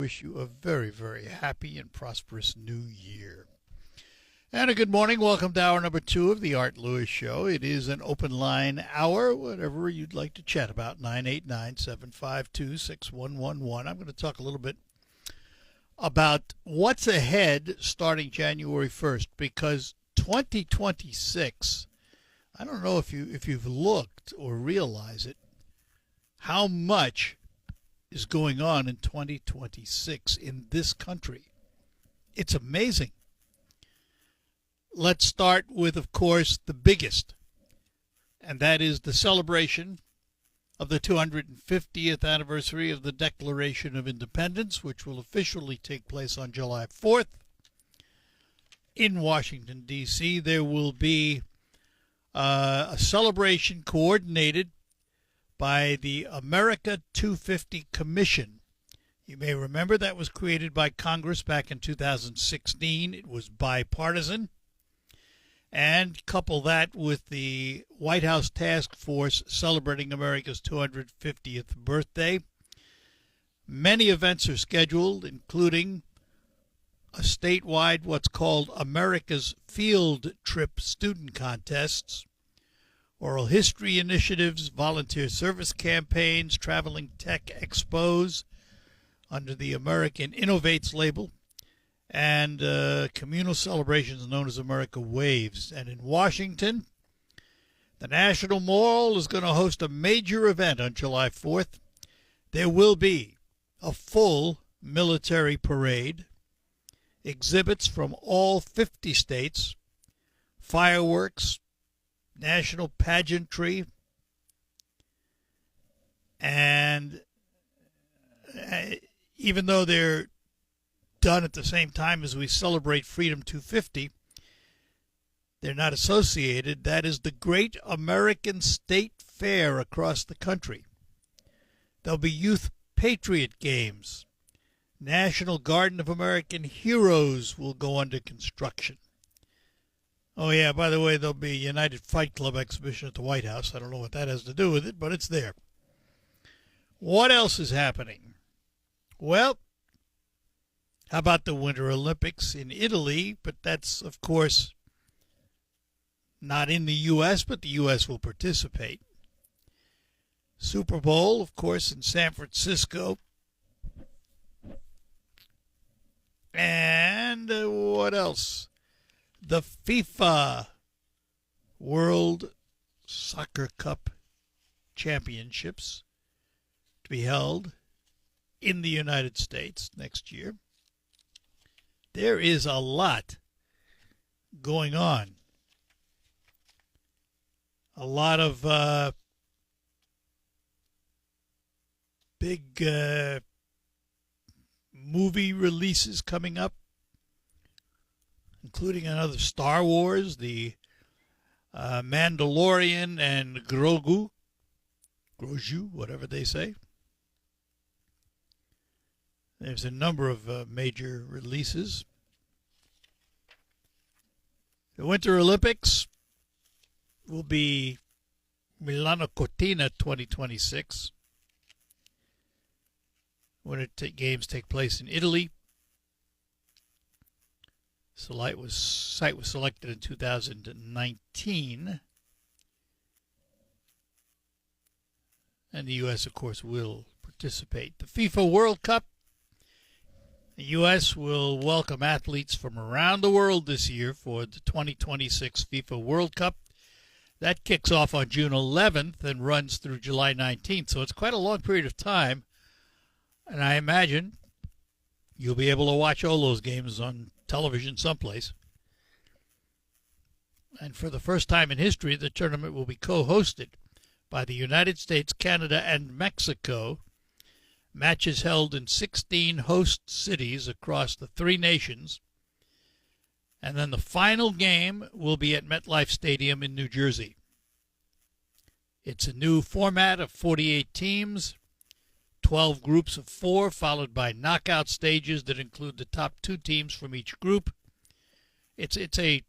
Wish you a very, very happy and prosperous new year. And a good morning. Welcome to hour number 2 of the Art Lewis Show. It is an open line hour, whatever you'd like to chat about, 989-752-6111. I'm going to talk a little bit about what's ahead starting January 1st, because 2026, I don't know if you've looked or realize it, how much is going on in 2026 in this country. It's amazing. Let's start with, of course, the biggest, and that is the celebration of the 250th anniversary of the Declaration of Independence, which will officially take place on July 4th in Washington, D.C. There will be a celebration coordinated by the America 250 Commission. You may remember that was created by Congress back in 2016. It was bipartisan. And couple that with the White House Task Force celebrating America's 250th birthday. Many events are scheduled, including a statewide what's called America's Field Trip Student Contests, oral history initiatives, volunteer service campaigns, traveling tech expos under the American Innovates label, and communal celebrations known as America Waves. And in Washington, the National Mall is going to host a major event on July 4th. There will be a full military parade, exhibits from all 50 states, fireworks, national pageantry, and even though they're done at the same time as we celebrate Freedom 250, they're not associated. That is the Great American State Fair across the country. There'll be Youth Patriot Games. National Garden of American Heroes will go under construction. Oh, yeah, by the way, there'll be a United Fight Club exhibition at the White House. I don't know what that has to do with it, but it's there. What else is happening? Well, how about the Winter Olympics in Italy? But that's, of course, not in the U.S., but the U.S. will participate. Super Bowl, of course, in San Francisco. And what else? The FIFA World Soccer Cup Championships to be held in the United States next year. There is a lot going on. A lot of big movie releases coming up, including another Star Wars, the Mandalorian, and Grogu, whatever they say. There's a number of major releases. The Winter Olympics will be Milano Cortina 2026. Winter Games take place in Italy. Site was selected in 2019. And the U.S., of course, will participate. The FIFA World Cup. The U.S. will welcome athletes from around the world this year for the 2026 FIFA World Cup. That kicks off on June 11th and runs through July 19th. So it's quite a long period of time. And I imagine you'll be able to watch all those games on television someplace. And for the first time in history, the tournament will be co-hosted by the United States, Canada, and Mexico. Matches held in 16 host cities across the three nations. And then the final game will be at MetLife Stadium in New Jersey. It's a new format of 48 teams, 12 groups of 4, followed by knockout stages that include the top 2 teams from each group. It's an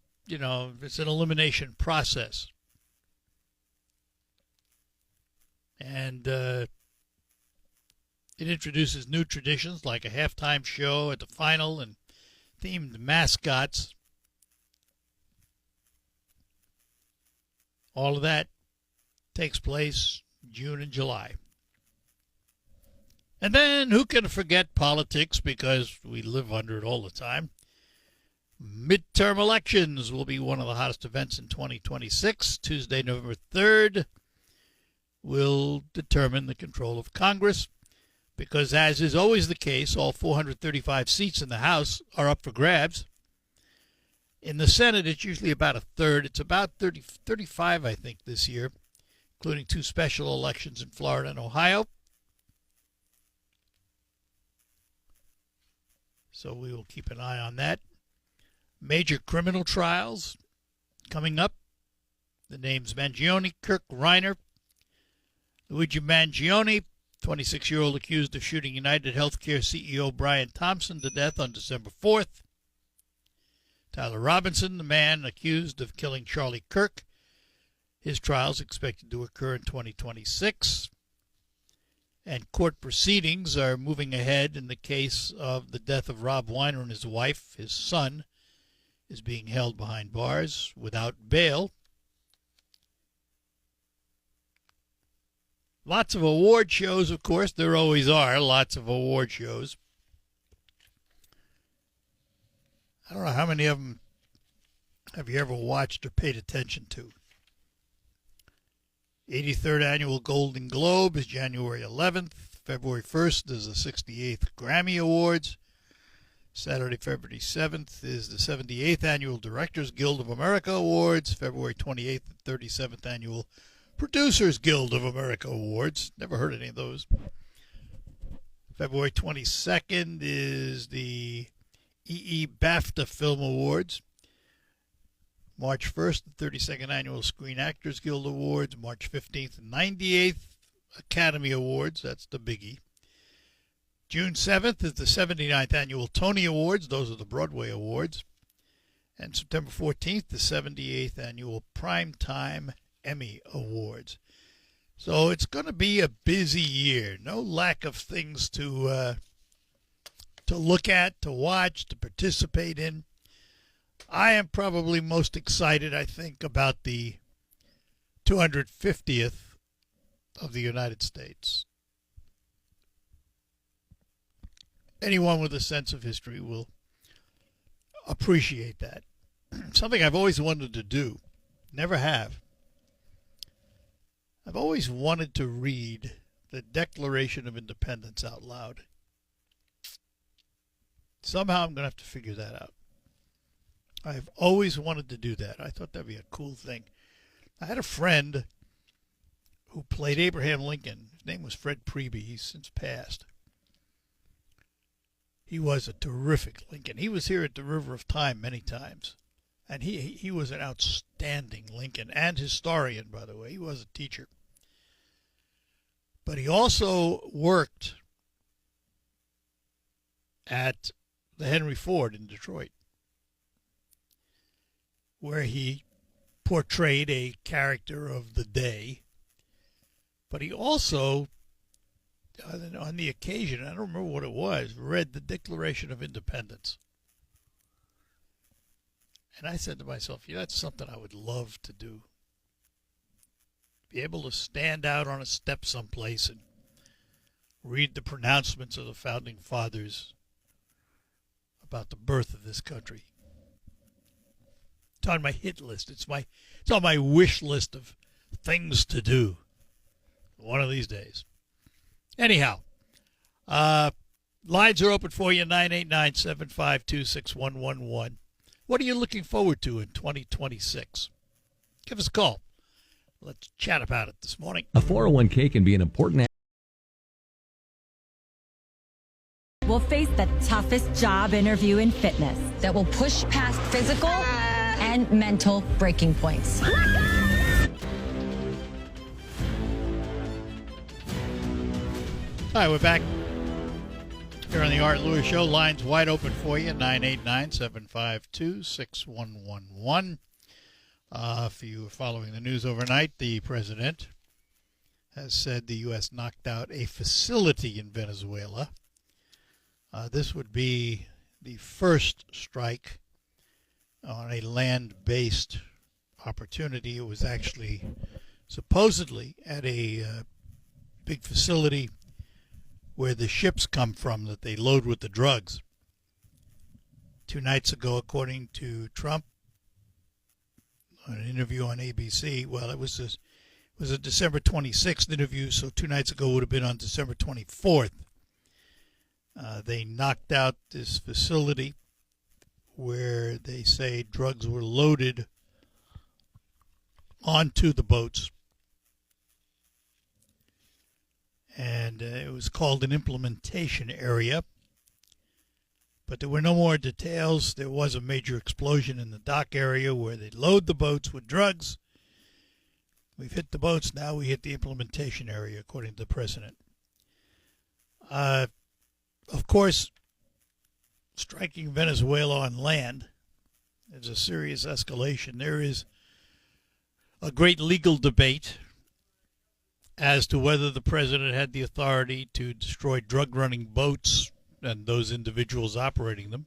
elimination process. And It introduces new traditions like a halftime show at the final and themed mascots. All of that takes place June and July. And then who can forget politics, because we live under it all the time. Midterm elections will be one of the hottest events in 2026. Tuesday, November 3rd, will determine the control of Congress, because as is always the case, all 435 seats in the House are up for grabs. In the Senate, it's usually about a third. It's about 35, I think, this year, including 2 special elections in Florida and Ohio. So we will keep an eye on that. Major criminal trials coming up. The names Mangione, Kirk, Reiner. Luigi Mangione, 26-year-old accused of shooting United Healthcare CEO Brian Thompson to death on December 4th. Tyler Robinson, the man accused of killing Charlie Kirk. His trial is expected to occur in 2026. And court proceedings are moving ahead in the case of the death of Rob Weiner and his wife. His son is being held behind bars without bail. Lots of award shows, of course. There always are lots of award shows. I don't know how many of them have you ever watched or paid attention to. 83rd Annual Golden Globe is January 11th. February 1st is the 68th Grammy Awards. Saturday, February 7th is the 78th Annual Directors Guild of America Awards. February 28th, the 37th Annual Producers Guild of America Awards. Never heard any of those. February 22nd is the BAFTA Film Awards. March 1st, the 32nd Annual Screen Actors Guild Awards. March 15th, the 98th Academy Awards. That's the biggie. June 7th is the 79th Annual Tony Awards. Those are the Broadway Awards. And September 14th, the 78th Annual Primetime Emmy Awards. So it's going to be a busy year. No lack of things to look at, to watch, to participate in. I am probably most excited, I think, about the 250th of the United States. Anyone with a sense of history will appreciate that. Something I've always wanted to do. Never have. I've always wanted to read the Declaration of Independence out loud. Somehow I'm going to have to figure that out. I've always wanted to do that. I thought that'd be a cool thing. I had a friend who played Abraham Lincoln. His name was Fred Priebe. He's since passed. He was a terrific Lincoln. He was here at the River of Time many times. And he was an outstanding Lincoln and historian, by the way. He was a teacher. But he also worked at the Henry Ford in Detroit, where he portrayed a character of the day. But he also, on the occasion, I don't remember what it was, read the Declaration of Independence. And I said to myself, that's something I would love to do. Be able to stand out on a step someplace and read the pronouncements of the Founding Fathers about the birth of this country. It's on my hit list. It's on my wish list of things to do one of these days. Anyhow, lines are open for you, 989-752-6111. What are you looking forward to in 2026? Give us a call. Let's chat about it this morning. A 401k can be an important. Will face the toughest job interview in fitness that will push past physical and mental breaking points. All right, we're back here on the Art Lewis Show. Lines wide open for you, 989-752-6111. If you were following the news overnight, the president has said the U.S. knocked out a facility in Venezuela. This would be the first strike on a land-based opportunity. It was actually supposedly at a big facility where the ships come from that they load with the drugs. 2 nights ago, according to Trump, on an interview on ABC, well, it was a December 26th interview, so 2 nights ago would have been on December 24th. They knocked out this facility where they say drugs were loaded onto the boats. And it was called an implementation area. But there were no more details. There was a major explosion in the dock area where they load the boats with drugs. We've hit the boats, now we hit the implementation area, according to the president. Of course, striking Venezuela on land is a serious escalation. There is a great legal debate as to whether the president had the authority to destroy drug-running boats and those individuals operating them.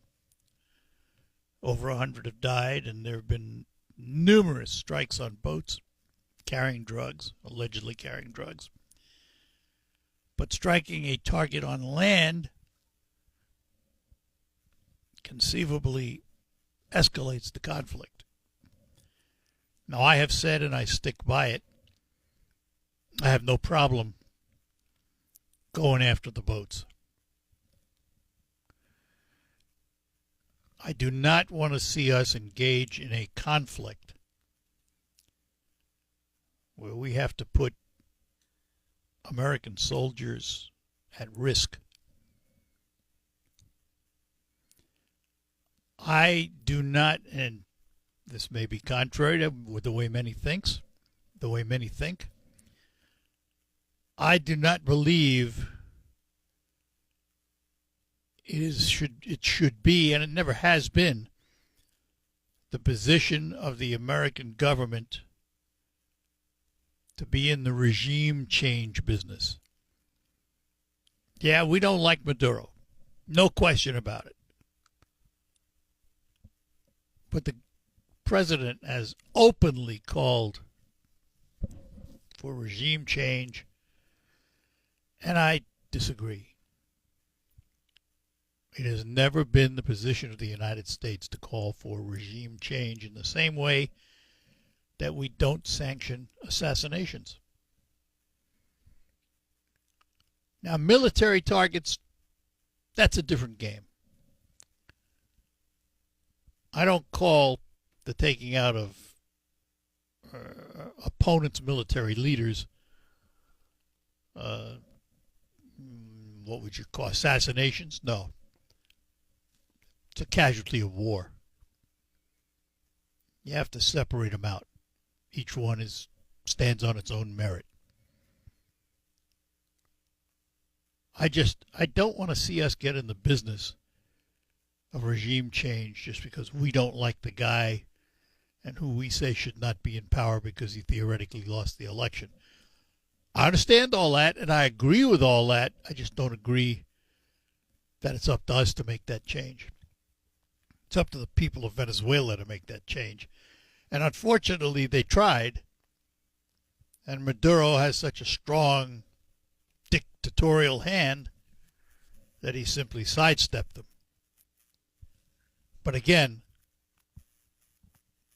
Over 100 have died, and there have been numerous strikes on boats carrying drugs, allegedly carrying drugs. But striking a target on land conceivably escalates the conflict. Now, I have said, and I stick by it, I have no problem going after the boats. I do not want to see us engage in a conflict where we have to put American soldiers at risk. I do not, and this may be contrary to the way many think, I do not believe it should be, and it never has been, the position of the American government to be in the regime change business. Yeah, we don't like Maduro. No question about it. But the president has openly called for regime change, and I disagree. It has never been the position of the United States to call for regime change in the same way that we don't sanction assassinations. Now, military targets, that's a different game. I don't call the taking out of opponents' military leaders, what would you call assassinations? No. It's a casualty of war. You have to separate them out. Each one stands on its own merit. I don't want to see us get in the business of regime change just because we don't like the guy and who we say should not be in power because he theoretically lost the election. I understand all that, and I agree with all that. I just don't agree that it's up to us to make that change. It's up to the people of Venezuela to make that change. And unfortunately, they tried, and Maduro has such a strong dictatorial hand that he simply sidestepped them. But again,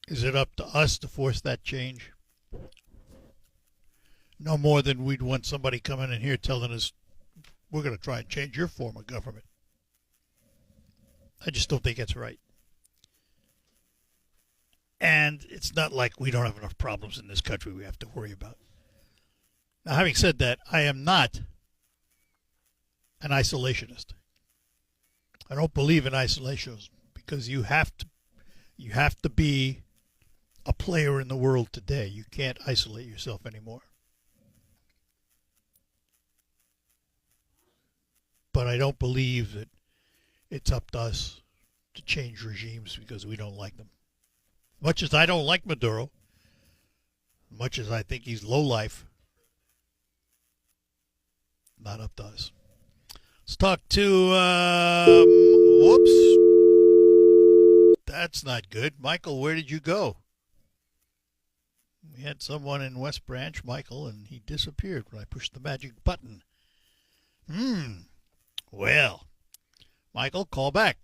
is it up to us to force that change? No more than we'd want somebody coming in here telling us, we're going to try and change your form of government. I just don't think that's right. And it's not like we don't have enough problems in this country we have to worry about. Now, having said that, I am not an isolationist. I don't believe in isolationism because you have to be a player in the world today. You can't isolate yourself anymore. But I don't believe that it's up to us to change regimes because we don't like them. Much as I don't like Maduro, much as I think he's lowlife, not up to us. Let's talk to, whoops. That's not good. Michael, where did you go? We had someone in West Branch, Michael, and he disappeared when I pushed the magic button. Well, Michael, call back.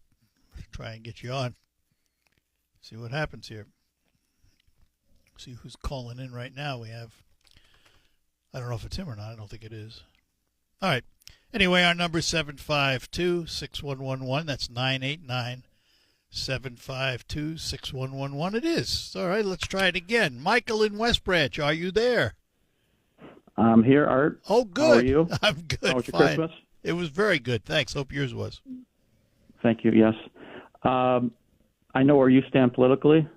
Try and get you on. See what happens here. See who's calling in right now. We have, I don't know if it's him or not. I don't think it is. All right. Anyway, our number is 752-6111. That's 989-752-6111. It is. All right, let's try it again. Michael in West Branch, are you there? I'm here, Art. Oh, good. How are you? I'm good. How was your Fine. Christmas? It was very good. Thanks. Hope yours was. Thank you, yes. I know where you stand politically,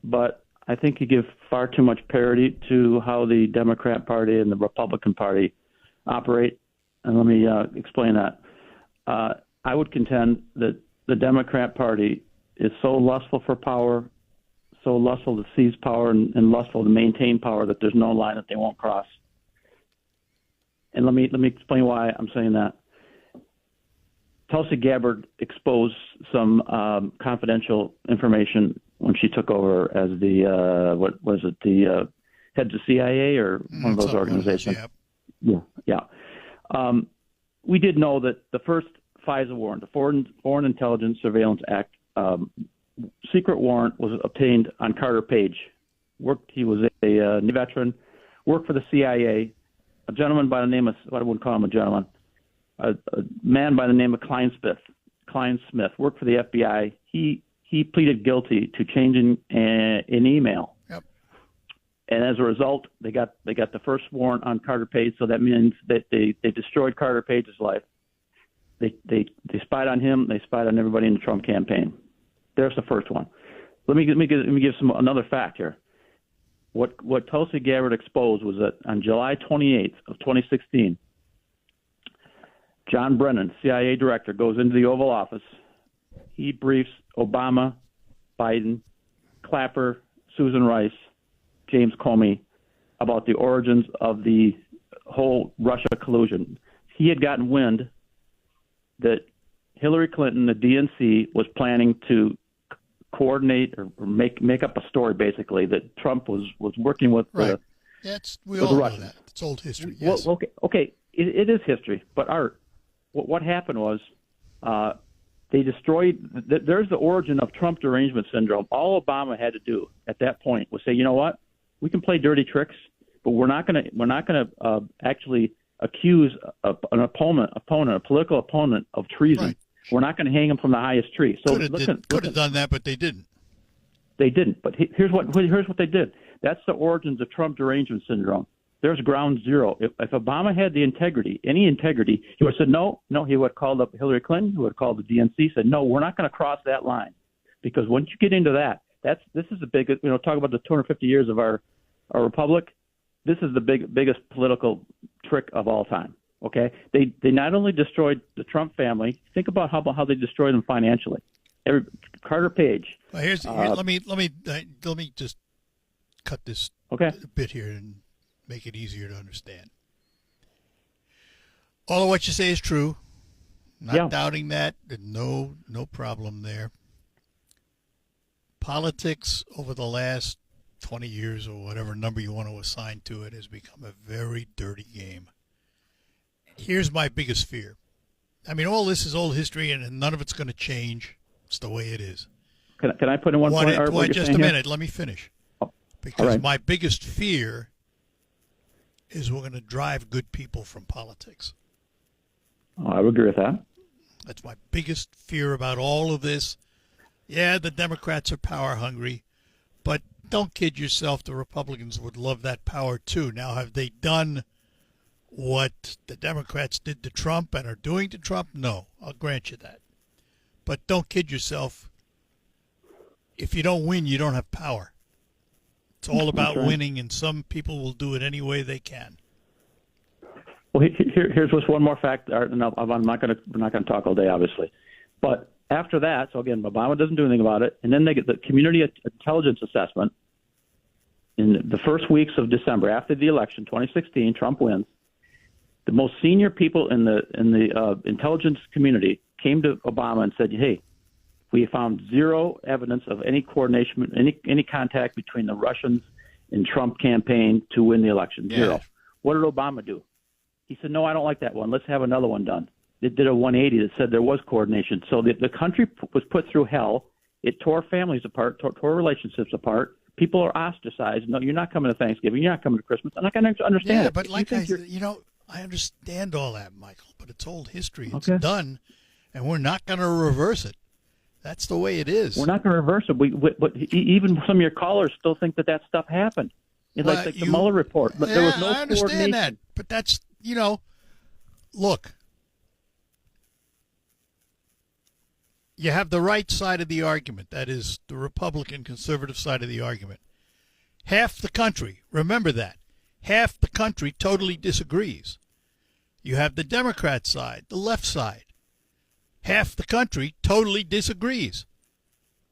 but I think you give far too much parity to how the Democrat Party and the Republican Party operate. And let me explain that. I would contend that the Democrat Party is so lustful for power, so lustful to seize power and lustful to maintain power that there's no line that they won't cross. And let me explain why I'm saying that. Tulsi Gabbard exposed some confidential information when she took over as the head of the CIA or one of those organizations. Yeah. We did know that the first FISA warrant, the Foreign Intelligence Surveillance Act, secret warrant was obtained on Carter Page. He was a veteran, worked for the CIA. A gentleman by the name of, I wouldn't call him a gentleman, a man by the name of Klein Smith, worked for the FBI. He pleaded guilty to changing an email. Yep. And as a result, they got the first warrant on Carter Page. So that means that they destroyed Carter Page's life. They spied on him. They spied on everybody in the Trump campaign. There's the first one. Let me give another fact here. What Tulsi Gabbard exposed was that on July 28th of 2016, John Brennan, CIA director, goes into the Oval Office. He briefs Obama, Biden, Clapper, Susan Rice, James Comey about the origins of the whole Russia collusion. He had gotten wind that Hillary Clinton, the DNC, was planning to coordinate or make up a story, basically, that Trump was working with right. We all know that. It's old history. Yes. Well, okay. It is history. But Art, what happened was they destroyed. There's the origin of Trump derangement syndrome. All Obama had to do at that point was say, you know what, we can play dirty tricks, but we're not going to actually accuse an opponent, a political opponent, of treason. Right. We're not going to hang him from the highest tree. So could have done that, but they didn't. They didn't. But here's what they did. That's the origins of Trump derangement syndrome. There's ground zero. If Obama had the integrity, any integrity, he would have said no. He would have called up Hillary Clinton. He would have called the DNC. Said no, we're not going to cross that line, because once you get into that, this is the biggest. Talk about the 250 years of our republic. This is the biggest political trick of all time. Okay, they not only destroyed the Trump family. Think about how they destroyed them financially. Carter Page. Well, let me just cut this a bit here and make it easier to understand. All of what you say is true. Not doubting that. No problem there. Politics over the last 20 years or whatever number you want to assign to it has become a very dirty game. Here's my biggest fear. I mean, all this is old history, and none of it's going to change. It's the way it is. Can I put in one point? Wait, just a minute. Let me finish. Because my biggest fear is we're going to drive good people from politics. Oh, I would agree with that. That's my biggest fear about all of this. Yeah, the Democrats are power hungry, but don't kid yourself. The Republicans would love that power too. Now, have they done what the Democrats did to Trump and are doing to Trump? No, I'll grant you that. But don't kid yourself. If you don't win, you don't have power. It's all about winning, and some people will do it any way they can. Well, here's just one more fact. Art, and we're not going to talk all day, obviously. But after that, so again, Obama doesn't do anything about it, and then they get the community intelligence assessment in the first weeks of December after the election, 2016. Trump wins. The most senior people in the intelligence community came to Obama and said, "Hey, we found zero evidence of any coordination, any contact between the Russians and Trump campaign to win the election. Zero." Yeah. What did Obama do? He said, "No, I don't like that one. Let's have another one done." It did a 180 that said there was coordination. So the country was put through hell. It tore families apart, tore relationships apart. People are ostracized. No, you're not coming to Thanksgiving. You're not coming to Christmas. I'm not going to understand Yeah, it. but If like you think I understand all that, Michael, but it's old history. It's Okay. done, and we're not going to reverse it. That's the way it is. we're not going to reverse it. But even some of your callers still think that stuff happened. It's Well, like the Mueller report. But there was no I understand coordination. that, but that's, look, you have the right side of the argument. That is the Republican conservative side of the argument. Half the country, remember that, half the country totally disagrees. You have the Democrat side, the left side. Half the country totally disagrees.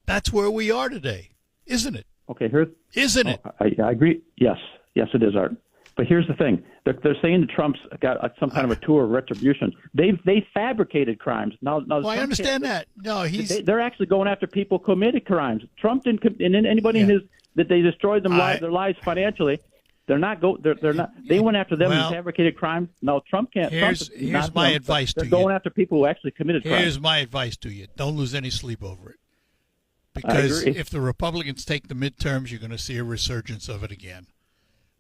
That's where we are today, isn't it? Okay, Isn't it? I agree. Yes, it is, Art. But here's the thing: they're saying that Trump's got some kind of a tour of retribution. They fabricated crimes. Now Well, I understand that. No, they're actually going after people who committed crimes. Trump didn't, and anybody in his that they destroyed their lives financially. They're not They're not. They went after them and fabricated crimes. No, Trump can't. Here's my advice to you. They're going after people who actually committed crimes. Here's my advice to you: don't lose any sleep over it. Because if the Republicans take the midterms, you're going to see a resurgence of it again.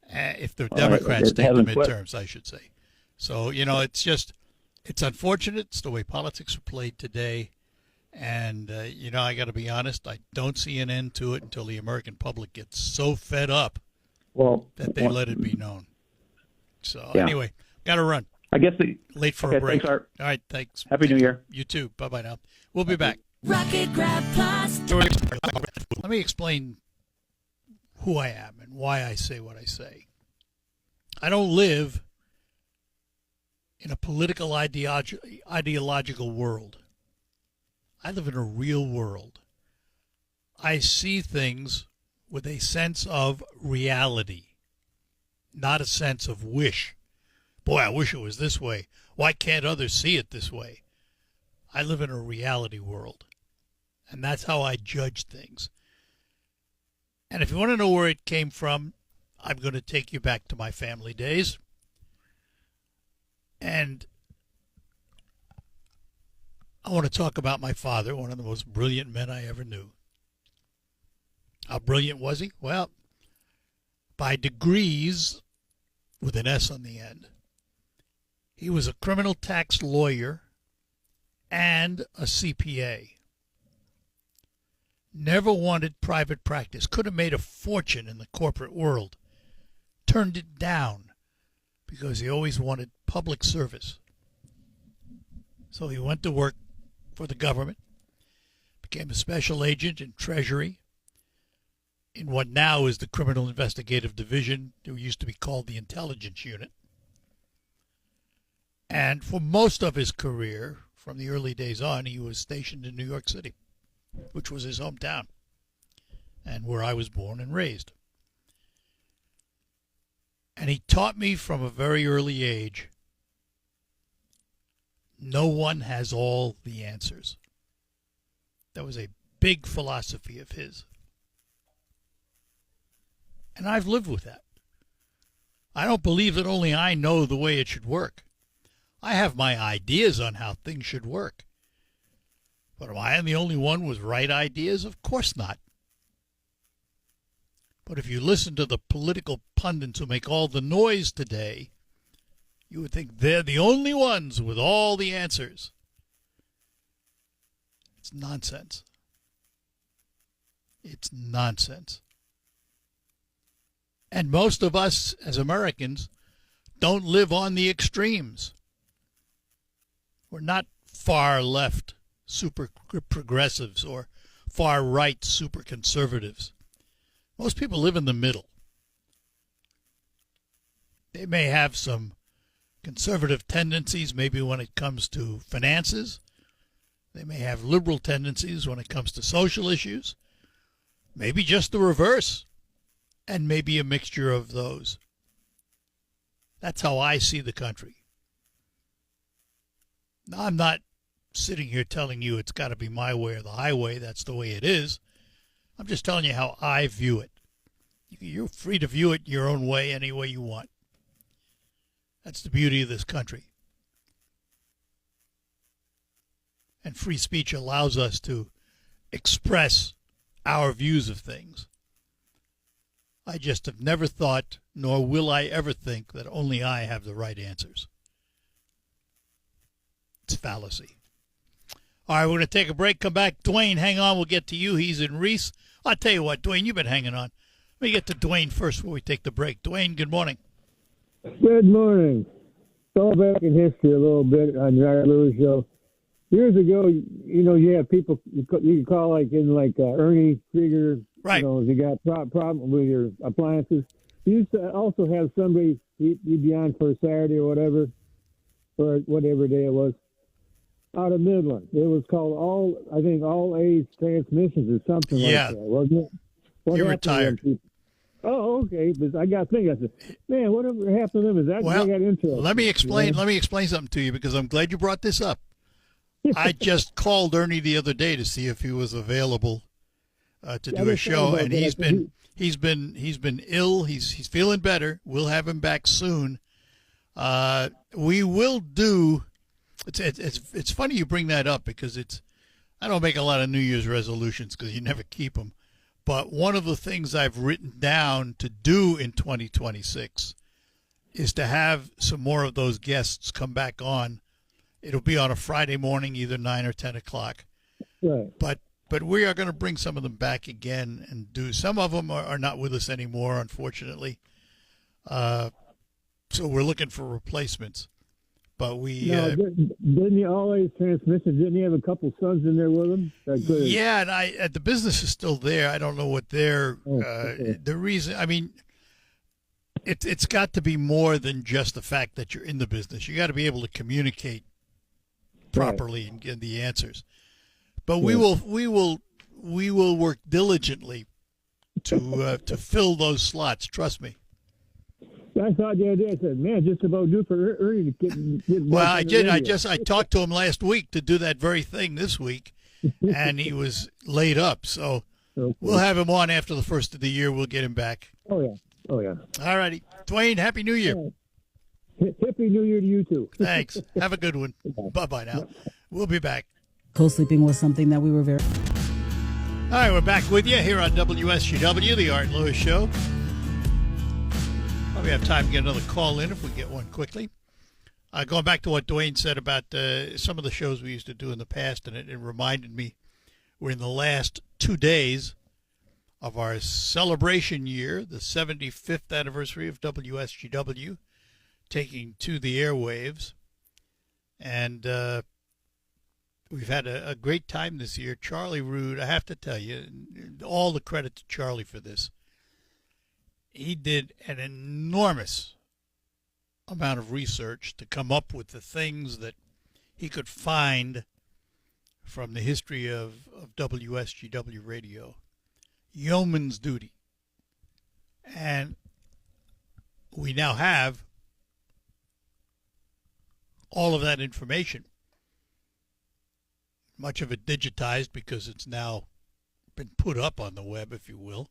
If the Democrats take the midterms, I should say. So, it's unfortunate. It's the way politics are played today. And, I got to be honest, I don't see an end to it until the American public gets so fed up that they let it be known. So, anyway, got to run. I guess late for a break. Thanks, Art. All right, thanks. Happy New Year. You too. Bye-bye now. We'll be back. Rocket Grab Plus. Let me explain who I am and why I say what I say. I don't live in a political ideological world. I live in a real world. I see things with a sense of reality, not a sense of wish. Boy, I wish it was this way. Why can't others see it this way? I live in a reality world. And that's how I judge things. And if you want to know where it came from, I'm going to take you back to my family days. And I want to talk about my father, one of the most brilliant men I ever knew. How brilliant was he? Well, by degrees, with an S on the end. He was a criminal tax lawyer and a CPA. Never wanted private practice. Could have made a fortune in the corporate world. Turned it down because he always wanted public service. So he went to work for the government, became a special agent in Treasury in what now is the Criminal Investigative Division, who used to be called the Intelligence Unit. And for most of his career, from the early days on, he was stationed in New York City, which was his hometown and where I was born and raised. And he taught me from a very early age, no one has all the answers. That was a big philosophy of his. And I've lived with that. I don't believe that only I know the way it should work. I have my ideas on how things should work. But am I the only one with right ideas? Of course not. But if you listen to the political pundits who make all the noise today, you would think they're the only ones with all the answers. It's nonsense. It's nonsense. And most of us as Americans don't live on the extremes. We're not far left super progressives or far right super conservatives. Most people live in the middle. They may have some conservative tendencies, maybe when it comes to finances. They may have liberal tendencies when it comes to social issues. Maybe just the reverse. And maybe a mixture of those. That's how I see the country. Now, I'm not sitting here telling you it's got to be my way or the highway. That's the way it is. I'm just telling you how I view it. You're free to view it your own way, any way you want. That's the beauty of this country. And free speech allows us to express our views of things. I just have never thought, nor will I ever think, that only I have the right answers. It's fallacy. All right, we're going to take a break, come back. Dwayne, hang on, we'll get to you. He's in Reese. I'll tell you what, Dwayne, you've been hanging on. Let me get to Dwayne first before we take the break. Dwayne, good morning. Good morning. Go back in history a little bit on the Art Lewis Show. Years ago, you have people you can call Ernie Krieger. Right. If you got problem with your appliances. You used to also have somebody, you'd be on for Saturday or whatever, or whatever day it was, out of Midland. It was called All Age Transmissions or something like that, wasn't it? You're retired. Oh, okay. But I got thinking, I said, man, whatever happened to them? Is that I got interested? Let me explain something to you because I'm glad you brought this up. I just called Ernie the other day to see if he was available to do a show, and he's been ill. He's feeling better. We'll have him back soon. We will do. It's funny you bring that up because I don't make a lot of New Year's resolutions because you never keep them. But one of the things I've written down to do in 2026 is to have some more of those guests come back on. It'll be on a Friday morning, either 9 or 10 o'clock. Right. But we are going to bring some of them back again and do. Some of them are not with us anymore, unfortunately. So we're looking for replacements. But didn't he always transmission? Didn't he have a couple sons in there with him? Yeah, and the business is still there. I don't know what the reason. I mean, it's got to be more than just the fact that you're in the business. You got to be able to communicate properly and get the answers. But we will work diligently to fill those slots. Trust me. I thought the other day, I said, man, just about due for Ernie to get well, I did. I talked to him last week to do that very thing this week, and he was laid up. So we'll have him on after the first of the year. We'll get him back. Oh, yeah. All righty. Dwayne, Happy New Year. Happy New Year to you, too. Thanks. Have a good one. Bye-bye now. We'll be back. Co-sleeping was something that we were very... All right, we're back with you here on WSGW, the Art Lewis Show. Probably have time to get another call in if we get one quickly. Going back to what Dwayne said about some of the shows we used to do in the past, and it reminded me we're in the last 2 days of our celebration year, the 75th anniversary of WSGW, taking to the airwaves. And we've had a great time this year. Charlie Rood, I have to tell you, all the credit to Charlie for this. He did an enormous amount of research to come up with the things that he could find from the history of WSGW radio. Yeoman's duty. And we now have all of that information. Much of it digitized because it's now been put up on the web, if you will.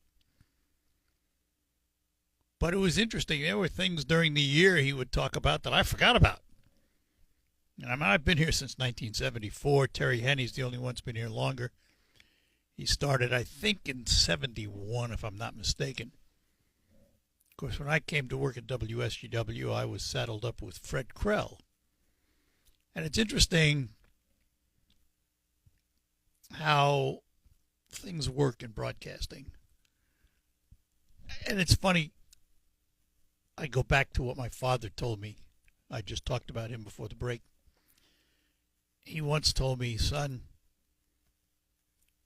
But it was interesting. There were things during the year he would talk about that I forgot about. And I mean, I've been here since 1974. Terry Henney's the only one that's been here longer. He started, I think, in 71, if I'm not mistaken. Of course, when I came to work at WSGW, I was saddled up with Fred Krell. And it's interesting how things work in broadcasting. And it's funny. I go back to what my father told me. I just talked about him before the break. He once told me, son,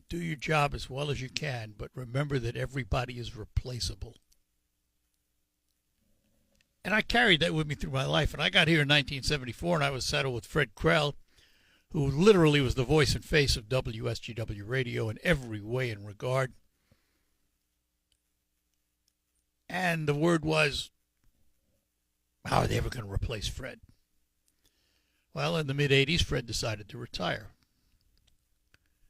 do your job as well as you can, but remember that everybody is replaceable. And I carried that with me through my life. And I got here in 1974, and I was saddled with Fred Krell, who literally was the voice and face of WSGW radio in every way and regard. And the word was, how are they ever going to replace Fred? Well, in the mid-'80s, Fred decided to retire.